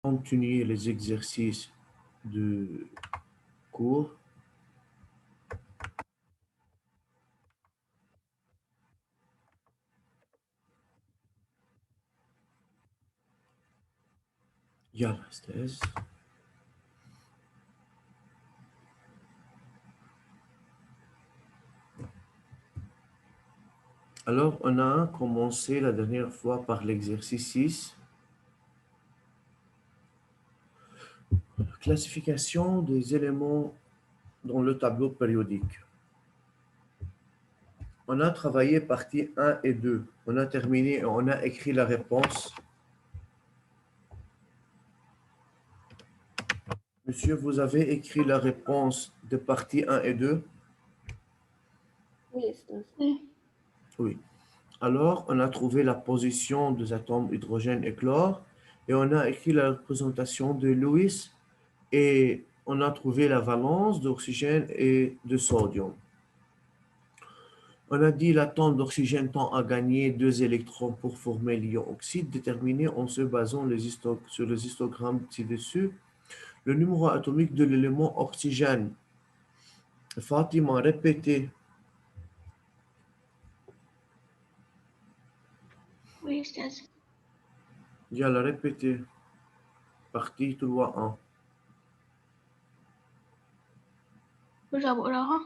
Continuer les exercices de cours. يلا استاذ. Alors, on a commencé la dernière fois par l'exercice 6. Classification des éléments dans le tableau périodique. On a travaillé partie 1 et 2. On a terminé et on a écrit la réponse. Monsieur, vous avez écrit la réponse de partie 1 et 2? Oui, Ustaz. Oui. Alors, on a trouvé la position des atomes hydrogène et chlore et on a écrit la représentation de Lewis et on a trouvé la valence d'oxygène et de sodium. On a dit l'atome d'oxygène tend à gagner 2 électrons pour former l'ion oxyde, déterminé en se basant sur les histogrammes ci-dessus. Le numéro atomique de l'élément oxygène. Fatima, répétez. Oui, Ustaz. Yalla, répétez. Partie 3-1. برجع بقراها.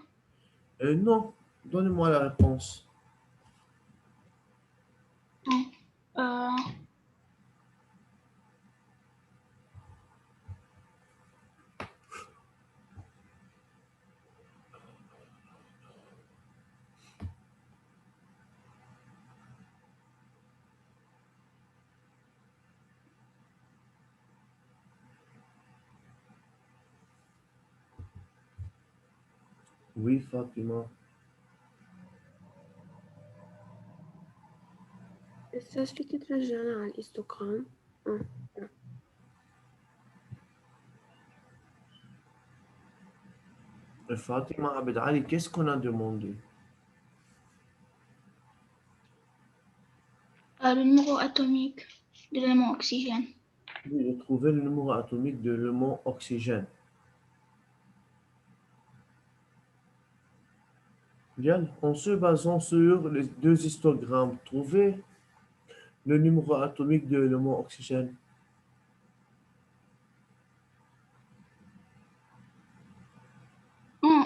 Non, donnez-moi la réponse. آه. Oui, Fatima. أستاذ فيك ترجعنا على الإنستغرام؟ Fatima Abed Ali, qu'est-ce qu'on a demandé? Le numéro atomique de l'élément oxygène. Oui, de trouver le numéro atomique de l'élément oxygène. Bien, en se basant sur les deux histogrammes, trouver le numéro atomique de l'élément oxygène.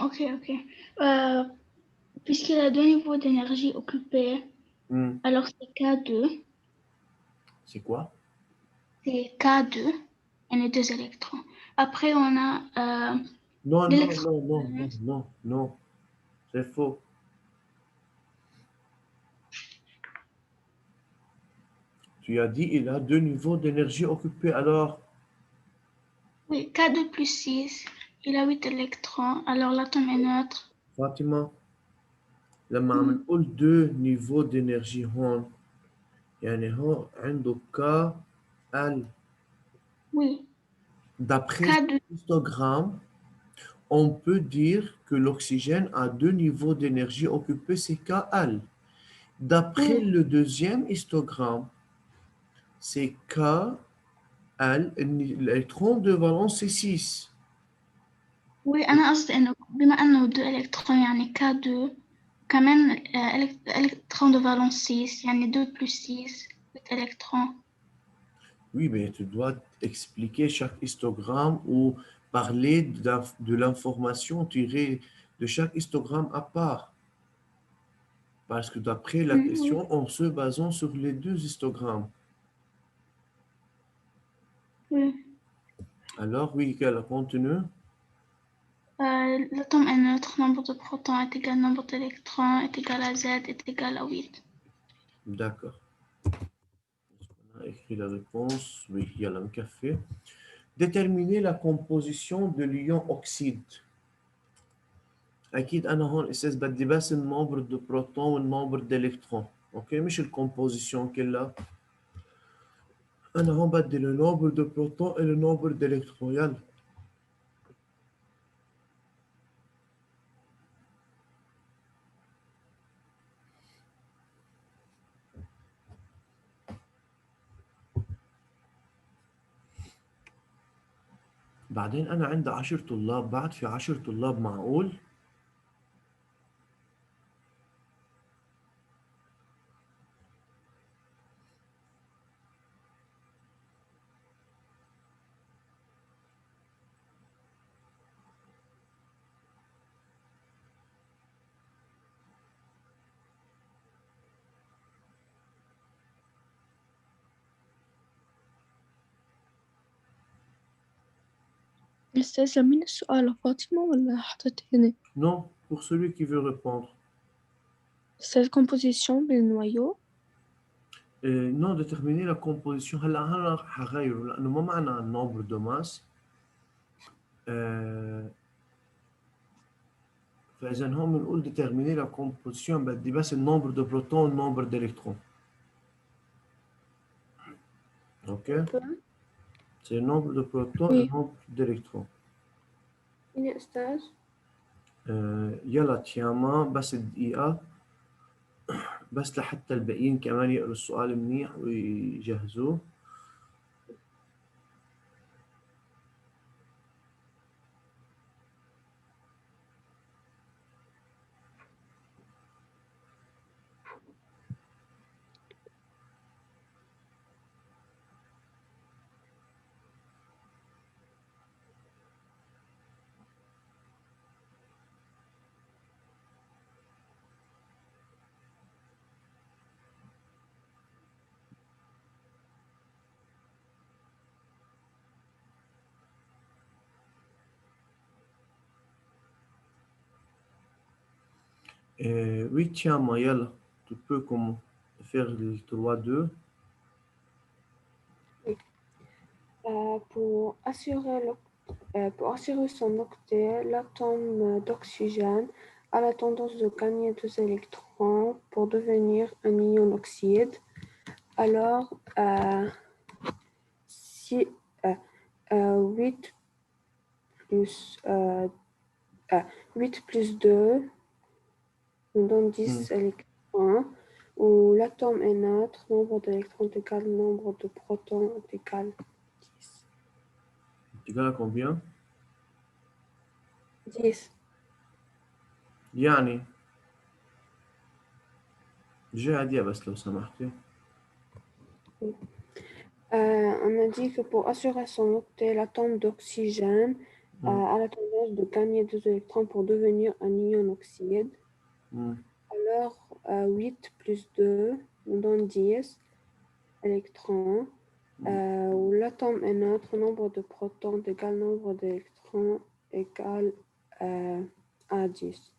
Ok, ok. Puisqu'il a deux niveaux d'énergie occupés, alors c'est K2. C'est quoi? C'est K2 et les deux électrons. Après, on a Non, non, l'électron. non, non, non, non, non. C'est faux. Tu as dit il a deux niveaux d'énergie occupés. Alors, Oui, K2 plus 6. Il a 8 électrons, alors l'atome est neutre. Fatima, لما عم نقول deux niveaux d'énergie هون يعني هون عنده K L. Oui, D'après K2. l'histogramme, on peut dire que l'oxygène a deux niveaux d'énergie occupés, c'est KL. D'après Oui, le deuxième histogramme, c'est KL, l'électron de valence c'est 6. oui, أنا قصدي إنه بما إنه 2 électrons يعني K2 كمان électron de valence 6 يعني 2 plus 6 8 électrons. Oui, mais tu dois expliquer chaque histogramme ou parler de l'information tirée de chaque histogramme à part. Parce que d'après la Oui. question, en se basant sur les deux histogrammes. Oui. Alors, oui, qu'elle continue. L'atome est neutre, nombre de protons est égal à nombre d'électrons est égal à Z est égal à 8. D'accord. On a écrit la réponse. Oui, il y a un café. Déterminer la composition de l'ion oxyde. أكيد أنا هون أساس بدي بس النمبر دو بروتون والنمبر d'électrons. أوكي مش الكومبوزيشن كلها. أنا هون بدي le nombre de protons et le nombre d'électrons. يلا. بعدين أنا عندي 10 طلاب، بعد في 10 طلاب، معقول؟ أستاذ لمين السؤال فاطمة ولا حطيت هنا؟ Non, pour celui qui veut répondre. أستاذ composition بالنويو. Non, déterminer la composition. هلا حغيره لأنه ما معنى nombre de masse. فإذا هون بنقول déterminer la composition بدي بس النومبر de protons النومبر d'électrons. OK? C'est le nombre de protons et le Oui. nombre d'électrons. مين يا أستاذ؟ يلا تياما بس دقيقة، بس لحتى الباقيين كمان يقروا السؤال منيح ويجهزوه. Oui, Tiama, yalla, tu peux faire le 3-2. Pour assurer son octet, l'atome d'oxygène a la tendance de gagner 2 électrons pour devenir un ion oxyde. Alors, 8 plus 2 nous donne 10 électrons, où l'atome est neutre, nombre d'électrons égal nombre de protons égal 10. égal à combien؟ 10. يعني جاي عادية بس لو سمحتي. On a dit que pour assurer son octet, l'atome d'oxygène a la tendance de gagner 2 électrons pour devenir un ion oxyde. Alors, 8 plus 2 nous donne 10 électrons. Où l'atome est neutre, nombre de protons égal nombre d'électrons égal à 10.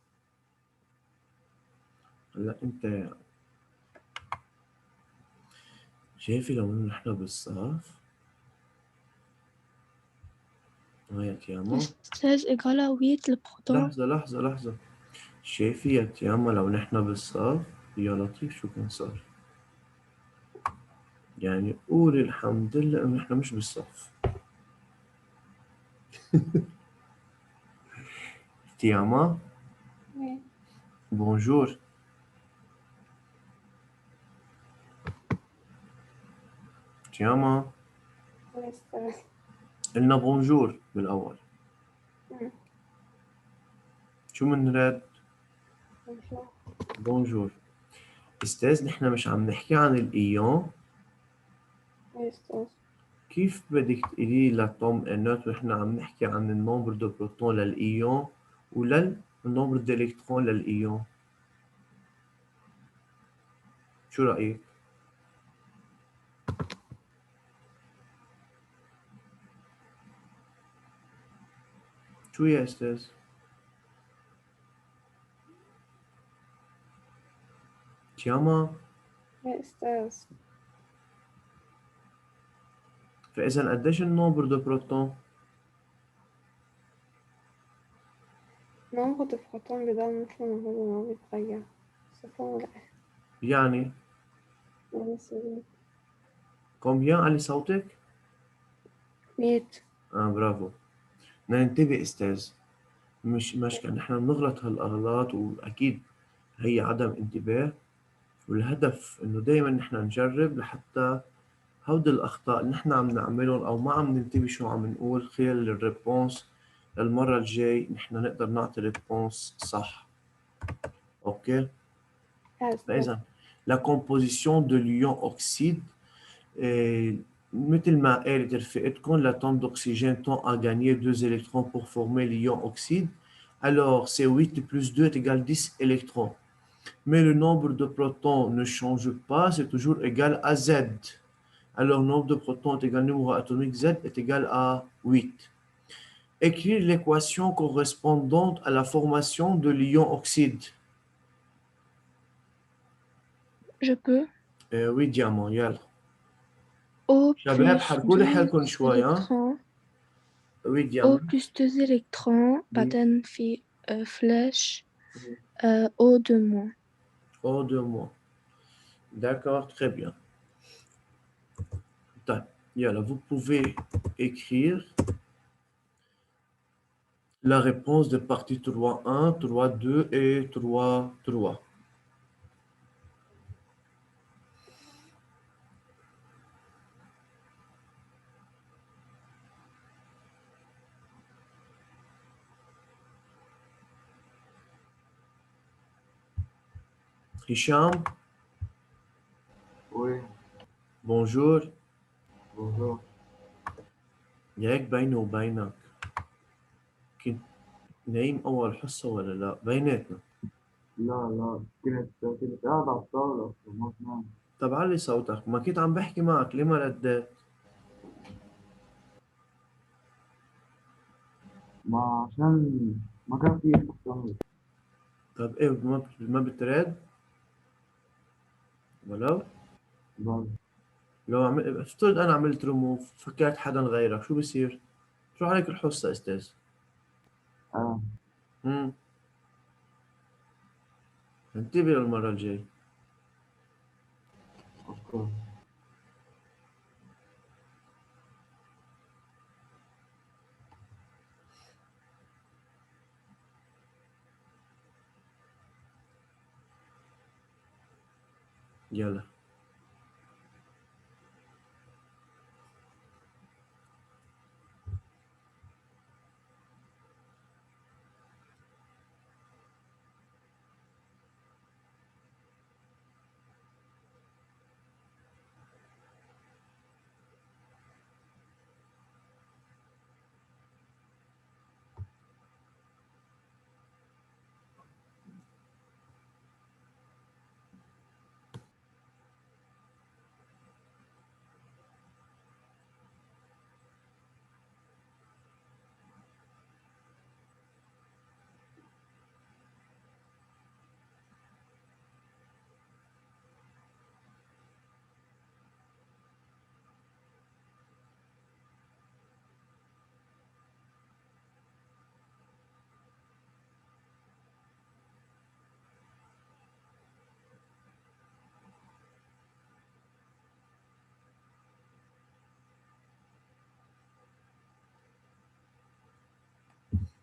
هلا انت شايفي لو نحن بالصف هاي يا تياما. أستاذ إيجال 8 البروتون. لحظة شايفي يا تياما لو نحن بالصف يا لطيف شو كان صار؟ يعني قولي الحمد لله انه نحن مش بالصف. تياما. Oui. Bonjour. تياما. قلنا بونجور بالأول. شو منرد؟ بونجور. أستاذ نحن مش عم نحكي عن الإيون؟ كيف بدك تقولي لاتوم انوت ونحن عم نحكي عن النومبر دو بروتون للإيون وللنومبر دإلكترون للإيون؟ شو رأيك؟ شو يا أستاذ؟ تياما. يا أستاذ. فإذا قديش النومبر دو بروتون؟ نمبر دو بروتون بيضل مثل ما هو ما بيتغير. صفر ولا يعني صفر. كومبيان علي صوتك؟ 100. برافو. ننتبه أستاذ، مش نحن بنغلط هالأغلاط وأكيد هي عدم انتباه، والهدف إنه دايما نحن نجرب لحتى هودي الأخطاء اللي نحن عم نعملهم أو ما عم ننتبه شو عم نقول، خلال الريبونس للمرة الجاي نحن نقدر نعطي ريبونس صح. أوكي؟ Yes. فإذا la composition de l'ion oxyde مثل ما قالت رفقتكم l'atome d'oxygène tend à gagner 2 électrons pour former l'ion oxyde. Alors, c'est 8 plus 2 est égal à 10 électrons. Mais le nombre de protons ne change pas, c'est toujours égal à Z. Alors, nombre de protons est égal au numéro atomique Z est égal à 8. Écrire l'équation correspondante à la formation de l'ion oxyde. Je peux. Oui, diamant, يلا. O شباب plus حركوا لي حالكم 2 شوي ها. électrons. Oui, O diamant. plus 2 électrons. بعدين في flèche. O de moins. Oh, 2 mois. D'accord, très bien. طيب يلا, vous pouvez écrire la réponse de partie 3.1, 3.2 et 3.3. Hicham, Oui, bonjour. bonjour. ياك بيني وبينك كنت نايم أول حصة ولا لا؟ بيناتنا. لا كنت قاعد على الطاولة وما نام. طب علي صوتك، ما كنت عم بحكي معك، ليه ما رديت؟ ما عشان ما كان في اتصال. طب إيه ما بترد؟ ولو بس لو افترض أنا عملت ريموف فكرت حدا غيرك، شو بصير؟ شو عليك الحصة أستاذ؟ آه امم انتبه للمرة الجاي. أوكي. يلا.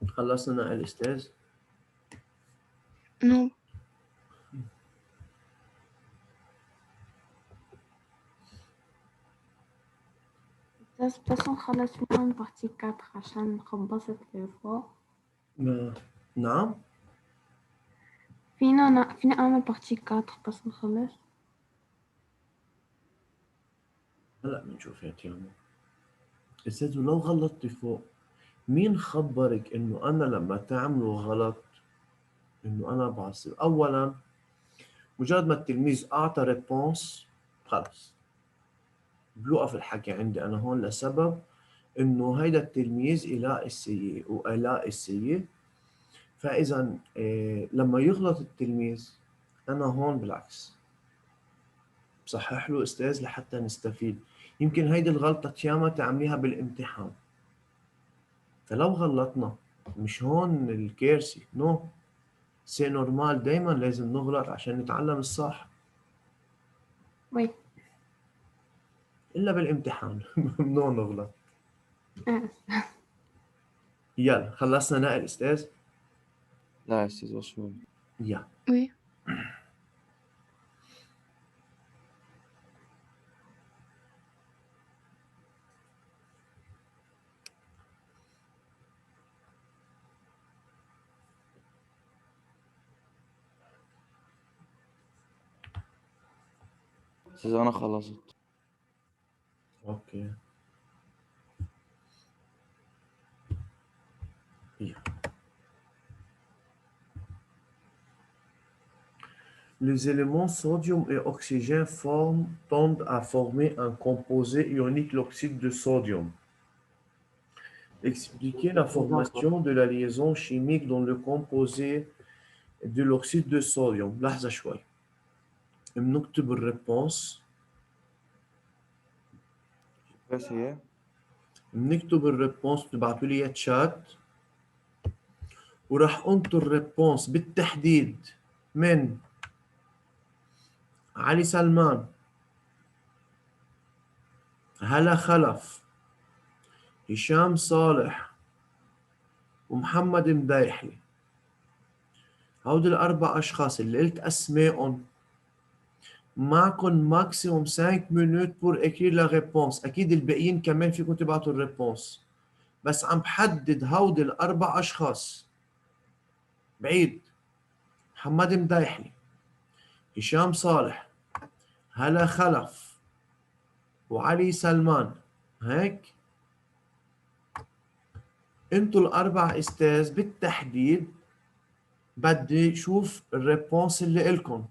خلصنا نقل أستاذ؟ Non. بس نخلص فيهم بارتي 4 عشان خبصت اللي فوق. نعم؟ فينا نعمل بارتي 4 بس نخلص. هلا بنشوف يا تيانا. أستاذ ولو غلطتي فوق، مين خبرك إنه أنا لما تعملوا غلط إنه أنا بعصب؟ أولاً مجرد ما التلميذ أعطى ريبونس خلص بيوقف الحكي عندي أنا هون، لسبب إنه هيدا التلميذ إلاء السيء وإلاء السيء. فإذا لما يغلط التلميذ أنا هون بالعكس بصحح له أستاذ لحتى نستفيد. يمكن هيدي الغلطة ياما تعمليها بالامتحان، فلو غلطنا مش هون الكارثة، نو سي نورمال، دايما لازم نغلط عشان نتعلم الصح. وي. إلا بالامتحان ممنوع نغلط. آه. يلا خلصنا نقل أستاذ؟ لا يا أستاذ شوي. يلا. Oui. سيزانا خلصت. اوكي. Bien. Les éléments sodium et oxygène tendent à former un composé ionique, l'oxyde de sodium. Expliquez la formation de la liaison chimique dans le composé de l'oxyde de sodium. لحظة شوي. بنكتب الريبونس. بس هي بنكتب الريبونس، بتبعتوا لي تشات، وراح انطر الريبونس بالتحديد من علي سلمان، هلا خلف، هشام صالح، ومحمد مدايحلي. هودي الأربع أشخاص اللي قلت أسمائهم. معكم ماكسيموم 5 minutes pour écrire la réponse. أكيد الباقيين كمان فيكم تبعتوا الريبونس، بس عم بحدد هودي الأربع أشخاص. بعيد: محمد مدايحلي، هشام صالح، هلا خلف، وعلي سلمان. هيك انتوا الأربع أستاذ بالتحديد بدي شوف الريبونس اللي إلكم.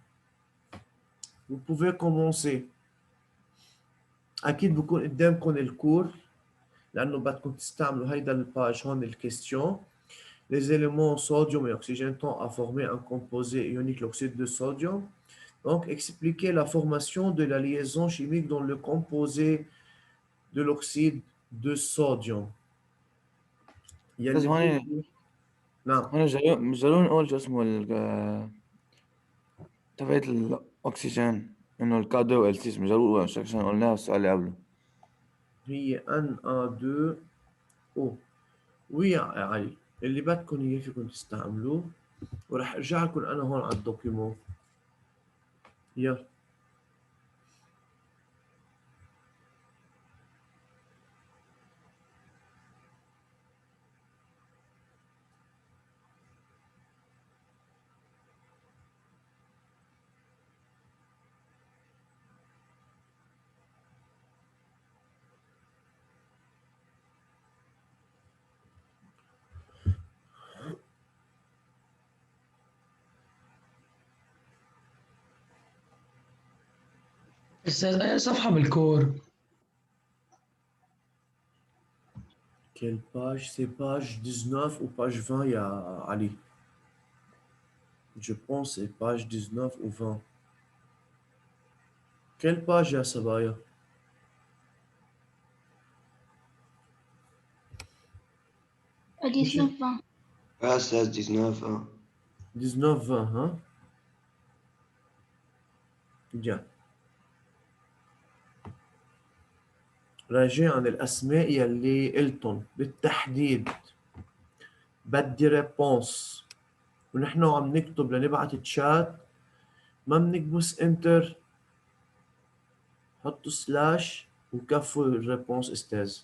Vous pouvez commencer. أكيد بكون قدامكم الكور، لأنه بدكم تستعملوا هيدا الباج هون الكيستيون. Les éléments sodium et oxygène tendent à former un composé ionique, l'oxyde de sodium. Donc, expliquez la formation de la liaison chimique dans le composé de l'oxyde de sodium. بس هون نعم. هون مش ضروري نقول شو اسمه تبعت الأكسجين إنه الكا 2 وال 6 مش ضروري نقول عشان قلناها السؤال اللي قبله. هي NA2O. ويا علي اللي بدكم اياه فيكم تستعملوه، وراح ارجع لكم انا هون على الدوكيومون. يلا. أستاذ أي صفحة بالكور؟ Quelle page? C'est page 19 ou page 20, يا علي. Je pense c'est page 19 ou 20. Quelle page يا صبايا؟ 19-20. Ah, 16-19, hein. 19-20 ها؟ Bien. راجع عن الأسماء يلي قلتن بالتحديد. بدي ريبونس، ونحن عم نكتب لنبعت تشات ما بنكبس انتر، حطوا سلاش وكفوا الريبونس استاذ.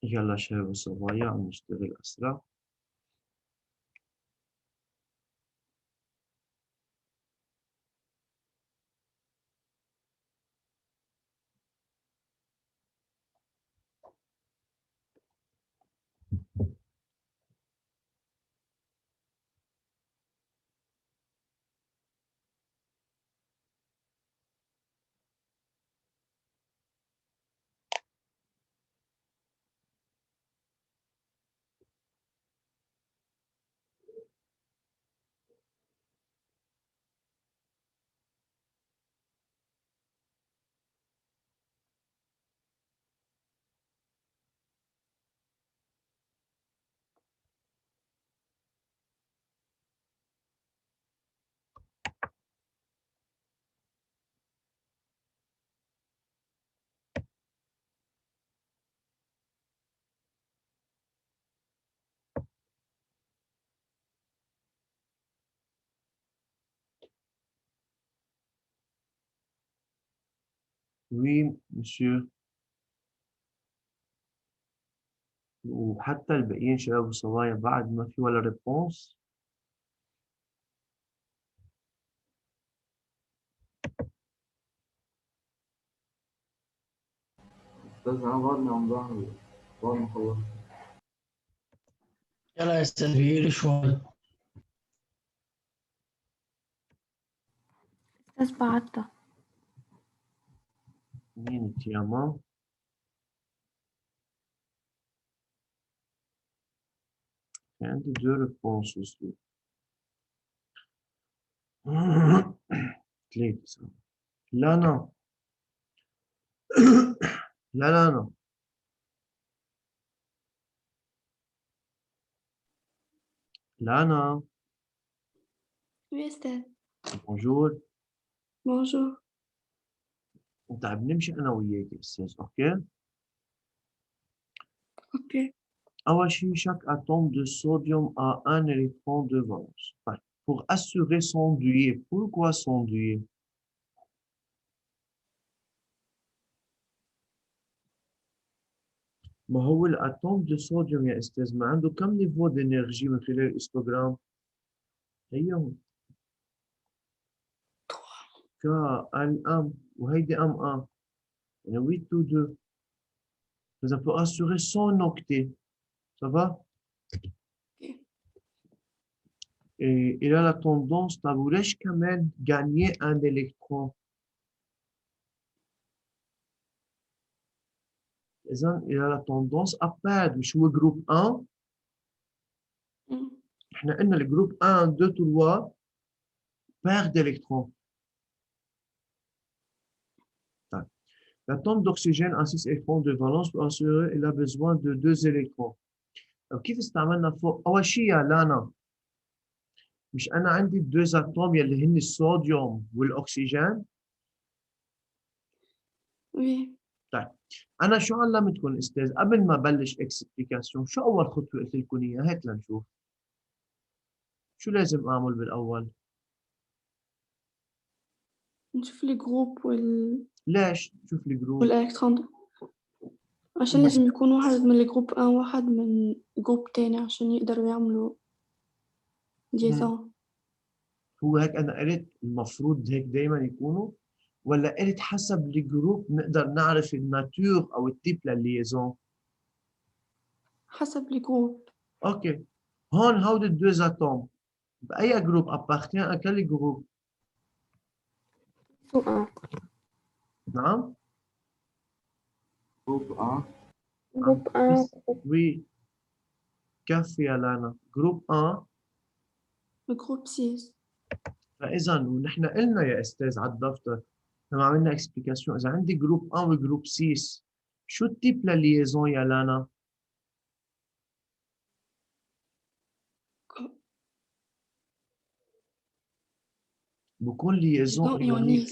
يلا شباب الصبايا عم نشتغل أسرع. Oui, monsieur. وحتى الباقيين شباب الصبايا بعد ما في ولا ريبونس. أستاذ أنا بعدني عم بعمل بعد ما خلصت. يلا يا أستاذ بيقولوا شوي. أستاذ بعتها. مين تياما؟ في عندي 2 ريبونس aussi. 3 لانا. لا لانا. لانا. Oui, أستاذ. بونجور. Bonjour. انت عم نمشي انا وياك يا استاذ، اوكي؟ Ok. أول شيء chaque atome de sodium a un électron de valence. طيب pour assurer son duel, pourquoi son duel؟ ما هو الاتوم دو صوديوم يا استاذ ما عنده كم نيفو دانرجي من خلال الهيستوغرام؟ هيهم ك ان ام وهيدي ام ان يعني 8 to 2. إذا pour assurer son octet, ça va? Et il a la tendance à vouloir quand même gagner un électron. إذا il a la tendance à perdre. مش هو جروب 1؟ احنا قلنا الجروب 1 2 3 perd d'électrons. طيب. L'atome d'oxygène a 6 électrons de valence pour assurer il a besoin de 2 électrons. طيب كيف استعملنا فوق؟ أول شيء يا لانا مش أنا عندي 2 اتوم يلي هن الصوديوم والأكسجين؟ Oui. طيب أنا شو علمتكم أستاذ قبل ما بلش اكسبليكاسيون؟ شو أول خطوة قلت لكم إياها؟ هيك لنشوف. شو لازم أعمل بالأول؟ نشوف الجروب ليش؟ شوف الجروب. والإلكترون عشان لازم يكون واحد من الجروب واحد من جروب تاني عشان يقدروا يعملوا ليزون. هو هيك أنا قلت المفروض هيك دايما يكونوا؟ ولا قلت حسب الجروب نقدر نعرف الناتور أو التيب للليزون؟ حسب الجروب. اوكي هون هودي الدوز اتوم باي جروب ابارتيان ا كل جروب؟ نعم جروب A. جروب A. وي كفي يا لانا جروب 1. جروب 6. فاذا ونحن قلنا يا استاذ على الدفتر لما عملنا اكسبليكاسيون اذا عندي جروب 1 وجروب 6 شو التيب للليزون يا لانا؟ بكون ليزون ايونيك.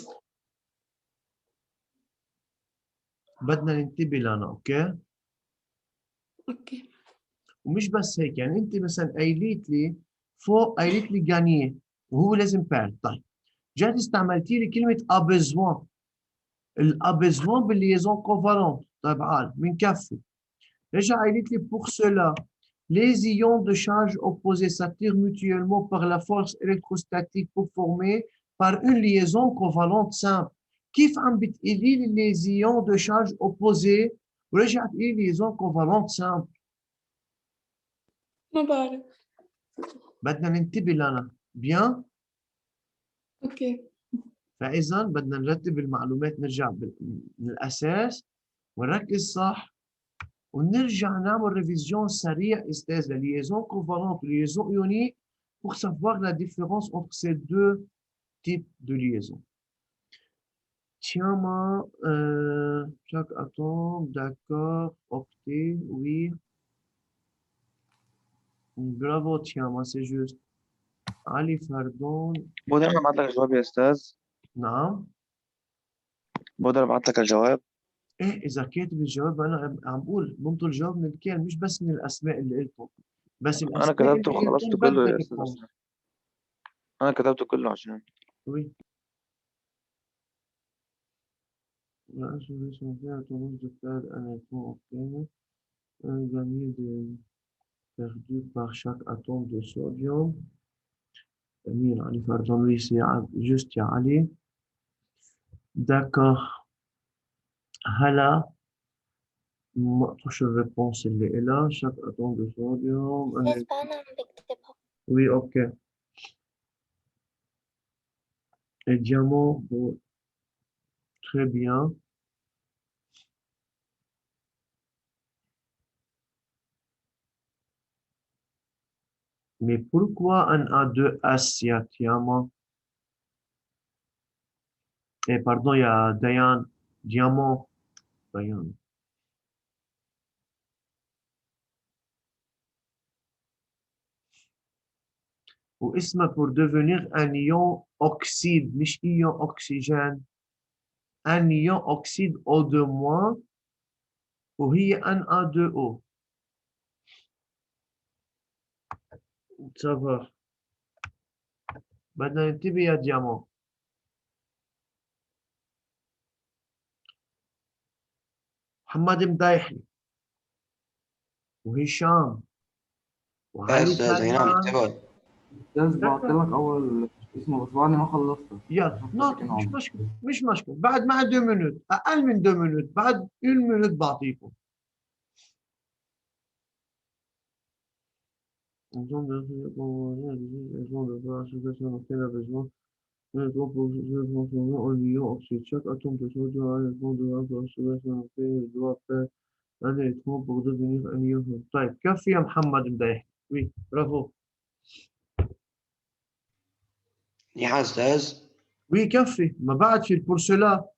بدنا ننتبه لانا اوكي؟ اوكي. ومش بس هيك يعني انت مثلا قايلت لي فوق قايلت لي جانيه وهو لازم بيرد. طيب جات استعملتي لي كلمه ابيزوان. الابيزوان بالليزون كوفالونت. طيب عال بنكفي Déjà, il dit pour cela, les ions de charge opposée s'attirent mutuellement par la force électrostatique pour former par une liaison covalente simple. كيف عم بتقولي لي les ions de charge opposée ورجعت تقولي liaison covalente simple؟ ما بعرف. بدنا ننتبه لنا bien. اوكي. فإذا بدنا نرتب المعلومات، نرجع من الأساس ونركز صح ونرجع نعمل ريفيزيون سريع استاذ la liaison covalente, liaison ionique pour savoir la différence entre ces deux types de liaison. Tiens, chaque atome, d'accord, octet, oui. Bravo, tiens, c'est juste. Ali Fardon, بقدر ابعت لك الجواب يا استاذ؟ نعم. بقدر ابعت لك الجواب؟ ايه اذا كاتب الجواب انا عم بقول بنطل الجواب من الكلام مش بس من الاسماء اللي قلتهم، بس انا الاسماء كتبته اللي وخلصته قلتهم كله بدك يا استاذ تقوم. أصلاً. انا كتبته كله عشان Oui. La solution fait la tendance de perdre un électron obtenu, un gagné perdu par chaque atome de sodium. Amir Ali Fardon, oui, c'est juste Ali. D'accord. Hala, ما touche réponse اللي est là. Chaque atome de sodium. Oui, ok. Et diamant, bon, très bien. Mais pourquoi un A2S, il y a diamant? Eh, pardon, il y a Diane, diamant. Diane. واسمه pour devenir un ion oxyde, مش ion oxygène. Un ion oxyde O2- وهي Na2O. Ça va. بدنا ننتبه يا diamant. محمد مدايحي وهشام يا وعلي أستاذ أي نعم سلمان. انتبه. أستاذ بعت لك أول اسمه بس بعد ما خلصته. يلا شفت ناطر، ساكن مش عمر. مشكلة مش مشكلة، بعد مع 2 minutes، أقل من 2 minutes، بعد 1 minute بعطيكم. Chaque atome de sodium a un électron de il doit faire un électron pour devenir un ion. طيب كفي يا محمد مدايح. Oui, bravo. يا أستاذ. Oui, كفي، ما بعد في pour cela.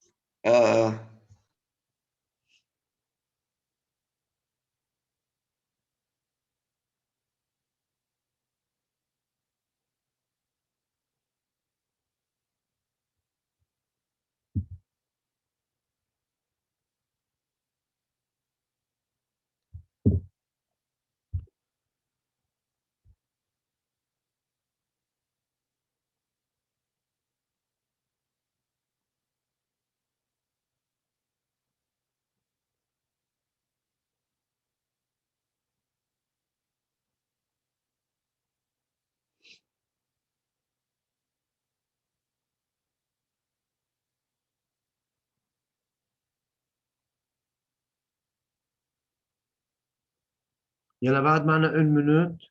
يلا بعد معنا 1 minute.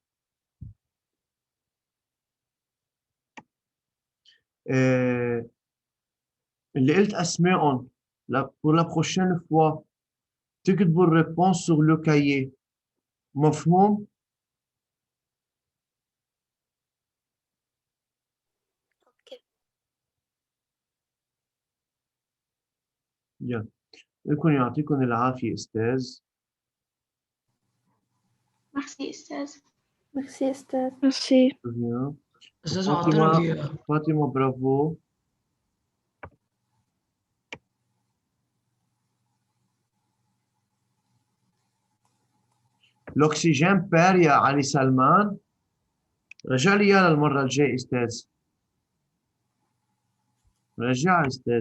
اللي قلت أسمائهم pour la prochaine fois تكتبوا الريبونس sur le cahier. مفهوم؟ يلا يكون يعطيكم العافية أستاذ. Merci, أستاذ. Merci, Esther. Merci. Bien. أستاذ أعطينا دقيقة. Fatima, bravo. الأكسجين بار يا علي سلمان. رجع لي إياه المرة الجاية أستاذ. رجع أستاذ.